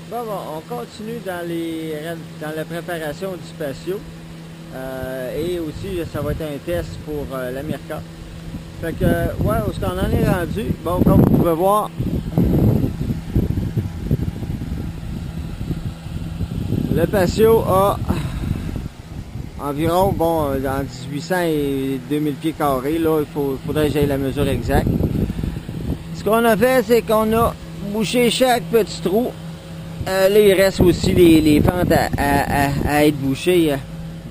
Bon, on continue dans la préparation du Spatio. Et aussi, ça va être un test pour l'Amirca. Fait que, ouais, où est-ce qu'on en est rendu? Bon, comme vous pouvez voir, le Patio a environ, bon, dans 1800 et 2000 pieds carrés. Là, faudrait que j'aille la mesure exacte. Ce qu'on a fait, c'est qu'on a bouché chaque petit trou. Là, il reste aussi les fentes à être bouchées.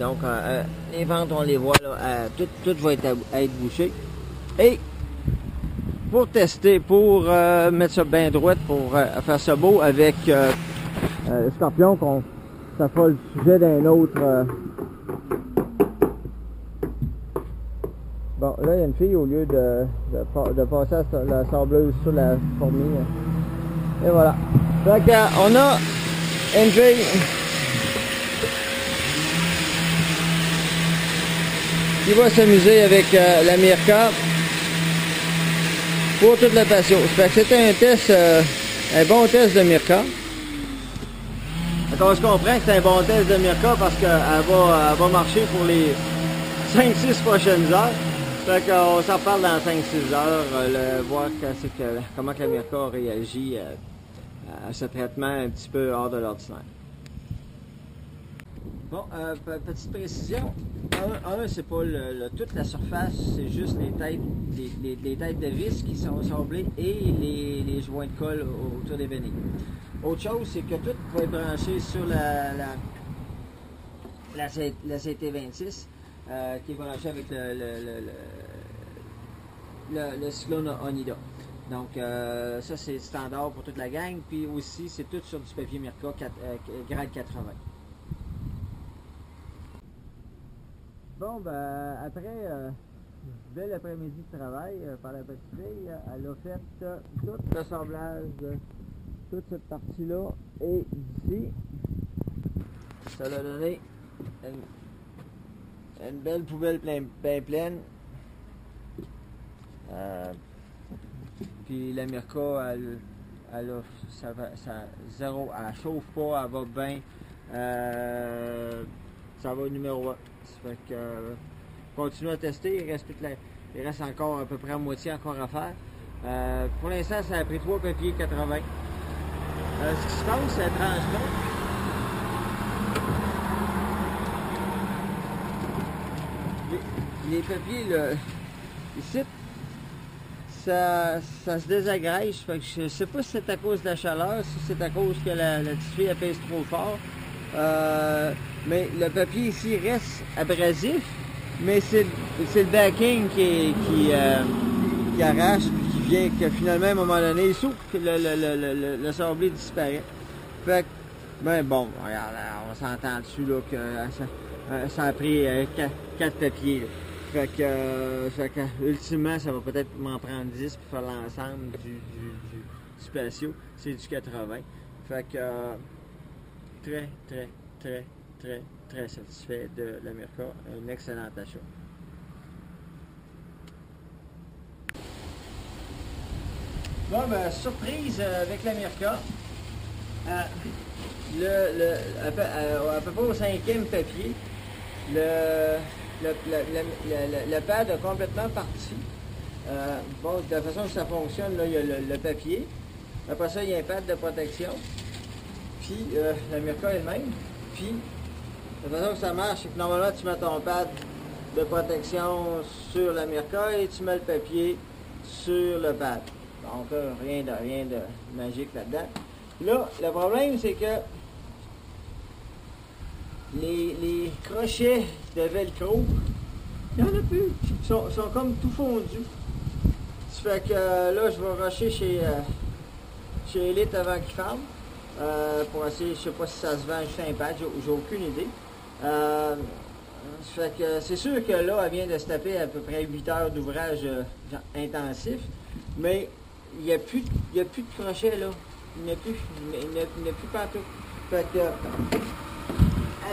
Donc, les fentes, on les voit là. Tout va être bouché. Et pour tester, pour mettre ça bien droit, pour faire ça beau avec le Scorpion, ça fera le sujet d'un autre. Bon, là, il y a une fille, au lieu de passer la sableuse sur la fourmi. Et voilà. Donc, on a une fille qui va s'amuser avec l'Amirca pour toute la Patio. C'était un test, un bon test de Mirka. On se comprend que c'est un bon test de Mirka parce qu'elle va marcher pour les 5-6 prochaines heures. Fait qu'on s'en reparle dans 5-6 heures, voir comment la Mirka réagit à ce traitement un petit peu hors de l'ordinaire. Bon, petite précision, c'est pas toute la surface, c'est juste les têtes de vis qui sont sablées et les joints de colle autour des vanilles. Autre chose, c'est que tout va être branché sur la CT26 qui est branché avec le cyclone Onida. Donc ça c'est standard pour toute la gang, puis aussi c'est tout sur du papier Mirka grade 80. Bon, ben, après, dès l'après-midi de travail, par la petite fille, elle a fait tout l'assemblage de toute cette partie-là et d'ici. Ça l'a donné une belle poubelle bien pleine. Puis la Mirka, elle zéro, elle chauffe pas, elle va bien. Ça va au numéro 1. Ça fait que continue à tester, il reste encore à peu près à moitié encore à faire. Pour l'instant, ça a pris 3 papiers 80. Ce qui se passe, c'est la tranche. Les papiers, là, ici, ça se désagrège. Fait que je sais pas si c'est à cause de la chaleur, si c'est à cause que la petite fille elle pèse trop fort. Mais le papier ici reste abrasif, mais c'est le backing qui arrache, puis qui vient, que finalement à un moment donné, il souffle, que le sablé disparaît. Fait que, ben bon, regarde, on s'entend dessus là, que ça a pris 4 papiers. Là. Fait que ultimement, ça va peut-être m'en prendre 10 pour faire l'ensemble du Spatio. C'est du 80. Fait que très satisfait de l'Amirca. Un excellent achat. Bon, ben, surprise avec l'Amirca. À peu près au 5e papier, le pad a complètement parti. Bon, de la façon que ça fonctionne, là, il y a le papier. Après ça, il y a un pad de protection. Puis l'Amirca elle-même. Puis, la façon que ça marche, c'est que normalement, tu mets ton pad de protection sur l'Amirca et tu mets le papier sur le pad. Donc, rien de magique là-dedans. Là, le problème, c'est que les crochets de velcro, il n'y en a plus. Ils sont comme tout fondus. Ça fait que là, je vais rusher chez Elite avant qu'ils ferment. Pour essayer, je sais pas si ça se vend juste un patch, j'ai aucune idée. Ça fait que c'est sûr que là, elle vient de se taper à peu près 8 heures d'ouvrage intensif, mais il n'y a plus de crochet là. Il n'y a plus partout. Fait que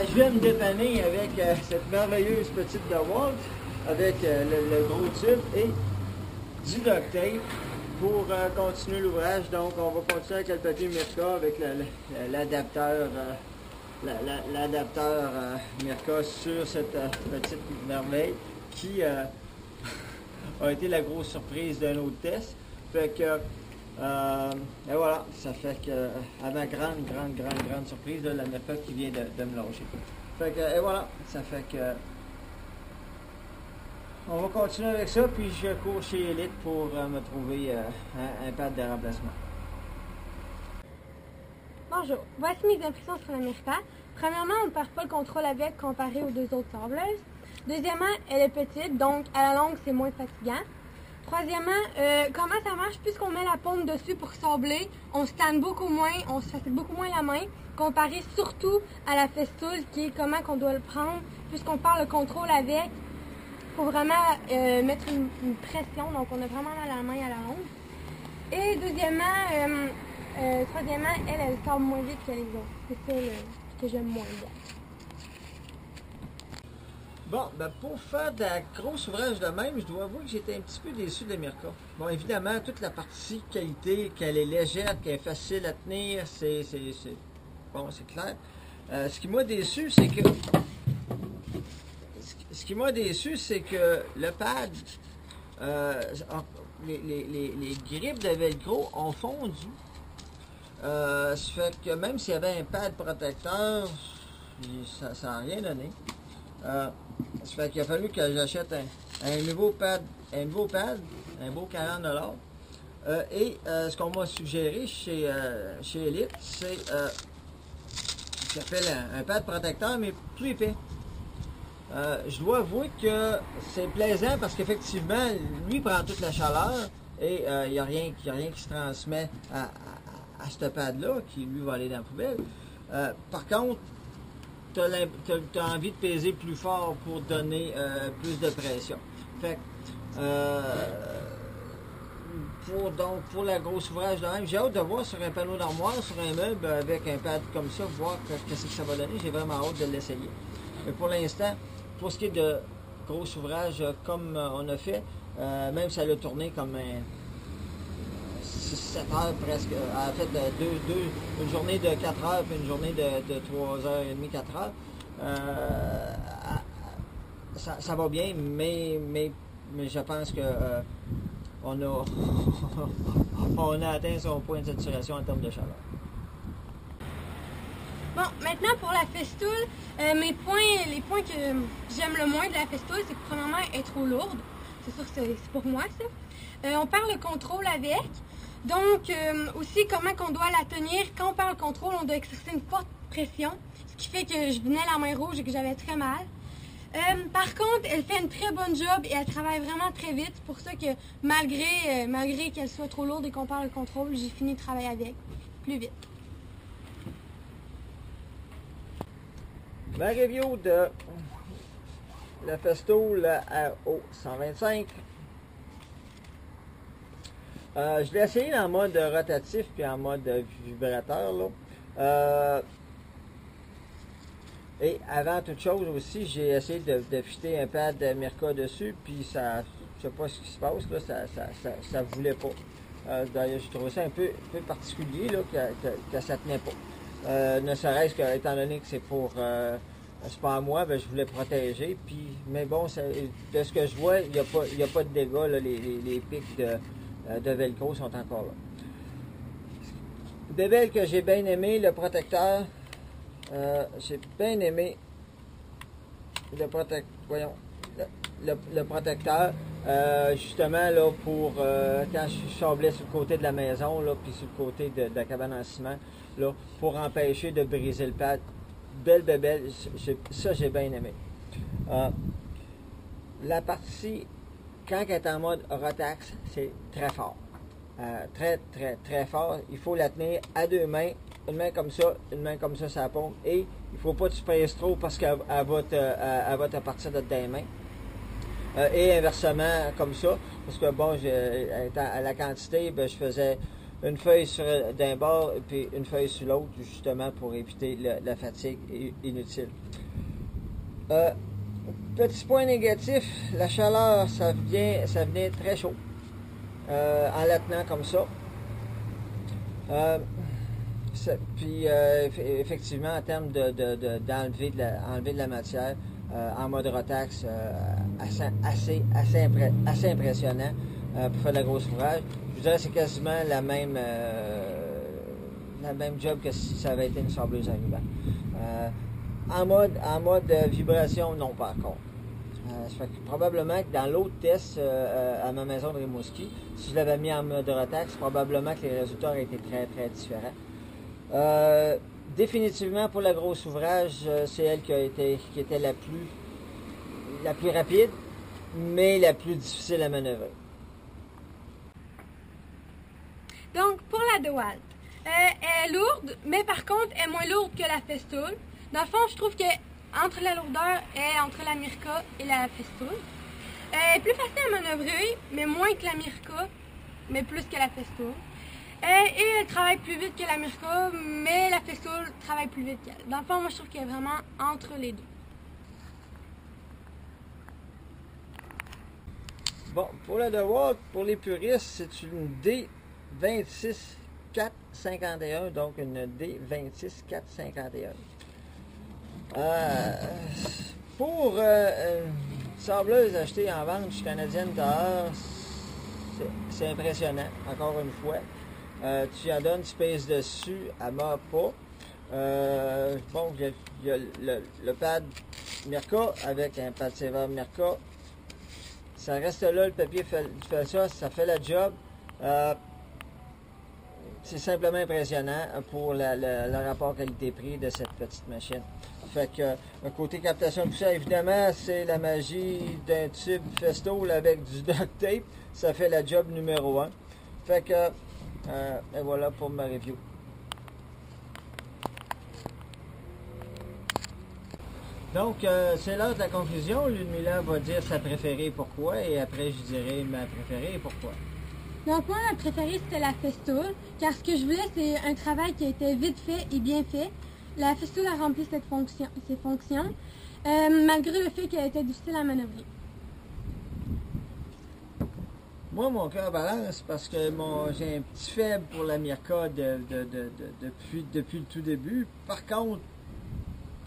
je viens me dépanner avec cette merveilleuse petite DeWalt, avec le gros tube et du duct tape. pour continuer l'ouvrage. Donc, on va continuer avec le papier Mirka, avec l'adapteur Mirka sur cette petite merveille qui a été la grosse surprise d'un autre test. Fait que, et voilà, ça fait que, à ma grande surprise, là, la Mirka qui vient de me lâcher. Fait que, et voilà, ça fait que, on va continuer avec ça, puis je cours chez Elite pour me trouver un pad de remplacement. Bonjour, voici mes impressions sur la Mirka. Premièrement, on ne perd pas le contrôle avec comparé aux deux autres sableuses. Deuxièmement, elle est petite, donc à la longue, c'est moins fatigant. Troisièmement, comment ça marche? Puisqu'on met la paume dessus pour sabler, on se tanne beaucoup moins, on se facilite beaucoup moins la main, comparé surtout à la festoule, qui est comment qu'on doit le prendre, puisqu'on perd le contrôle avec. Il faut vraiment mettre une pression, donc on a vraiment mal à la main à la longue. Et deuxièmement, troisièmement, elle sort moins vite que les autres. C'est ça que j'aime moins bien. Bon, ben pour faire de la grosse ouvrage de même, je dois avouer que j'étais un petit peu déçu de la Mirka. Bon, évidemment, toute la partie qualité, qu'elle est légère, qu'elle est facile à tenir, c'est bon, c'est clair. Ce qui m'a déçu, c'est que le pad, les grippes de velcro ont fondu. Ça fait que même s'il y avait un pad protecteur, ça n'a rien donné. Ça fait qu'il a fallu que j'achète un nouveau pad, un beau 40$. Et ce qu'on m'a suggéré chez Elite, c'est ce qu'on appelle un pad protecteur, mais plus épais. Je dois avouer que c'est plaisant parce qu'effectivement, lui prend toute la chaleur et il n'y a rien qui se transmet à ce pad-là, qui lui va aller dans la poubelle. Par contre, tu as envie de peser plus fort pour donner plus de pression. Fait pour la grosse ouvrage de même, j'ai hâte de voir sur un panneau d'armoire, sur un meuble avec un pad comme ça, voir qu'est-ce que ça va donner. J'ai vraiment hâte de l'essayer. Mais pour l'instant, pour ce qui est de gros ouvrage comme on a fait, même si ça a tourné comme 6-7 heures presque, en fait une journée de 4 heures puis une journée de 3h30, 4 heures, ça va bien, mais je pense que on a atteint son point de saturation en termes de chaleur. Bon, maintenant pour la festoule, les points que j'aime le moins de la festoule, c'est que premièrement, elle est trop lourde. C'est sûr que c'est pour moi ça. On perd le contrôle avec. Donc, aussi comment qu'on doit la tenir. Quand on perd le contrôle, on doit exercer une forte pression, ce qui fait que je venais la main rouge et que j'avais très mal. Par contre, elle fait une très bonne job et elle travaille vraiment très vite. C'est pour ça que malgré qu'elle soit trop lourde et qu'on perd le contrôle, j'ai fini de travailler avec plus vite. Ma review de la Festool AO 125. Je l'ai essayé en mode rotatif puis en mode vibrateur. Là. Et avant toute chose aussi, j'ai essayé de fitter un pad de Mirka dessus, puis ça, je sais pas ce qui se passe, là, ça voulait pas. D'ailleurs, j'ai trouvé ça un peu particulier, là, que ça tenait pas. Ne serait-ce que, étant donné que c'est c'est pas à moi, ben, je voulais protéger, puis, mais bon, de ce que je vois, il n'y a pas de dégâts, là, les pics de velcro sont encore là. Bébel que j'ai bien aimé, le protecteur. J'ai bien aimé le protecteur, justement là pour quand je sablais sur le côté de la maison, là, puis sur le côté de la cabane en ciment, là, pour empêcher de briser le pad. Belle bébelle, ça j'ai bien aimé. La partie, quand elle est en mode rotax, c'est très fort. Très fort. Il faut la tenir à deux mains. Une main comme ça, ça pompe. Et il ne faut pas que tu pèses trop parce qu'elle va te partir de tes mains. Et inversement, comme ça. Parce que bon, à la quantité, ben, je faisais une feuille d'un bord et puis une feuille sur l'autre, justement pour éviter la fatigue inutile. Petit point négatif, la chaleur, ça venait très chaud. en la tenant comme ça. Puis effectivement, en termes d'enlever de la matière, en mode Rotax, assez impressionnant pour faire de la grosse ouvrage. Je dirais que c'est quasiment la même job que si ça avait été une sableuse à ruban. En mode vibration, non par contre. Ça fait que probablement que dans l'autre test à ma maison de Rimouski, si je l'avais mis en mode Rotax, probablement que les résultats auraient été très très différents. Définitivement pour la grosse ouvrage, c'est elle qui était la plus rapide, mais la plus difficile à manœuvrer. Donc pour la DeWalt, elle est lourde, mais par contre elle est moins lourde que la Festool. Dans le fond, je trouve que entre la lourdeur et entre la Mirka et la Festool, elle est plus facile à manœuvrer, mais moins que la Mirka, mais plus que la Festool. Et elle travaille plus vite que la Mirka, mais la Festool travaille plus vite qu'elle. Dans le fond, moi je trouve qu'elle est vraiment entre les deux. Bon, pour la DeWalt, pour les puristes, c'est une D26451, donc une D26451. Pour une sableuse achetée en vente chez Canadienne Tire, c'est impressionnant, encore une fois. Tu en donnes, tu pèses dessus, elle ne mord pas. Bon, il y a le pad Mirka avec un pad sévère Mirka. Ça reste là, le papier fait ça, ça fait la job. C'est simplement impressionnant pour le rapport qualité-prix de cette petite machine. Fait que, côté captation de poussière, évidemment, c'est la magie d'un tube Festool avec du duct tape. Ça fait la job numéro 1. Fait que, et voilà pour ma review. Donc, c'est l'heure de la conclusion. Ludmila va dire sa préférée pourquoi, et après je dirai ma préférée et pourquoi. Donc moi, ma préférée, c'était la Festool, car ce que je voulais, c'est un travail qui a été vite fait et bien fait. La Festool a rempli ces fonctions, malgré le fait qu'elle était difficile à manœuvrer. Moi, mon cœur balance parce que j'ai un petit faible pour la Mirka depuis le tout début. Par contre,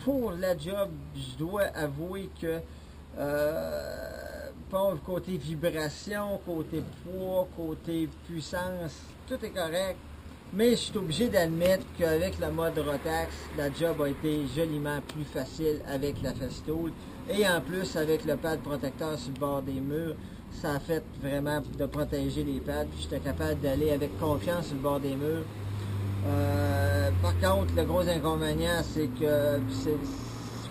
pour la job, je dois avouer que bon, côté vibration, côté poids, côté puissance, tout est correct. Mais je suis obligé d'admettre qu'avec le mode Rotax, la job a été joliment plus facile avec la Festool. Et en plus, avec le pad protecteur sur le bord des murs, ça a fait vraiment de protéger les pads. Puis j'étais capable d'aller avec confiance sur le bord des murs. Par contre, le gros inconvénient, c'est que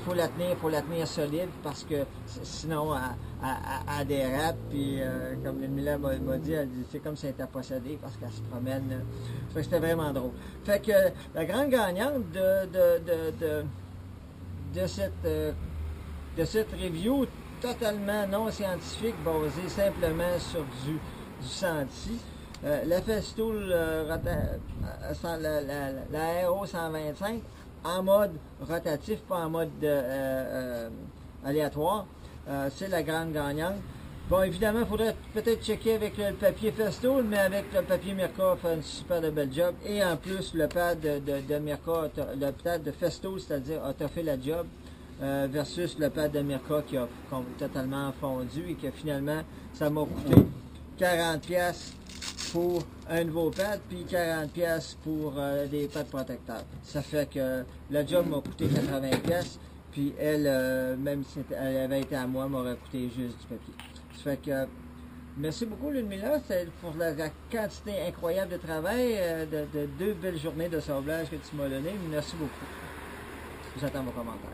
faut la tenir solide parce que sinon elle dérape. Puis comme Ludmila m'a dit, elle dit c'est comme si elle était possédée parce qu'elle se promène. Fait que c'était vraiment drôle. Fait que la grande gagnante de cette review totalement non scientifique, basée simplement sur du senti. La Festool, la Aero 125, en mode rotatif, pas en mode aléatoire, c'est la grande gagnante. Bon, évidemment, il faudrait peut-être checker avec le papier Festool, mais avec le papier Mirka, fait une super de belle job. Et en plus, le pad de Mirka, le pad de Festool, c'est-à-dire a fait la job, versus le pad de Mirka qui a totalement fondu et que finalement, ça m'a coûté 40$ pour un nouveau pad, puis 40$ pour des pads protecteurs. Ça fait que la job m'a coûté 80$, puis elle, même si elle avait été à moi, m'aurait coûté juste du papier. Ça fait que, merci beaucoup Ludmila, c'est pour la quantité incroyable de travail, de 2 belles journées de sablage que tu m'as donné. Merci beaucoup. J'attends vos commentaires.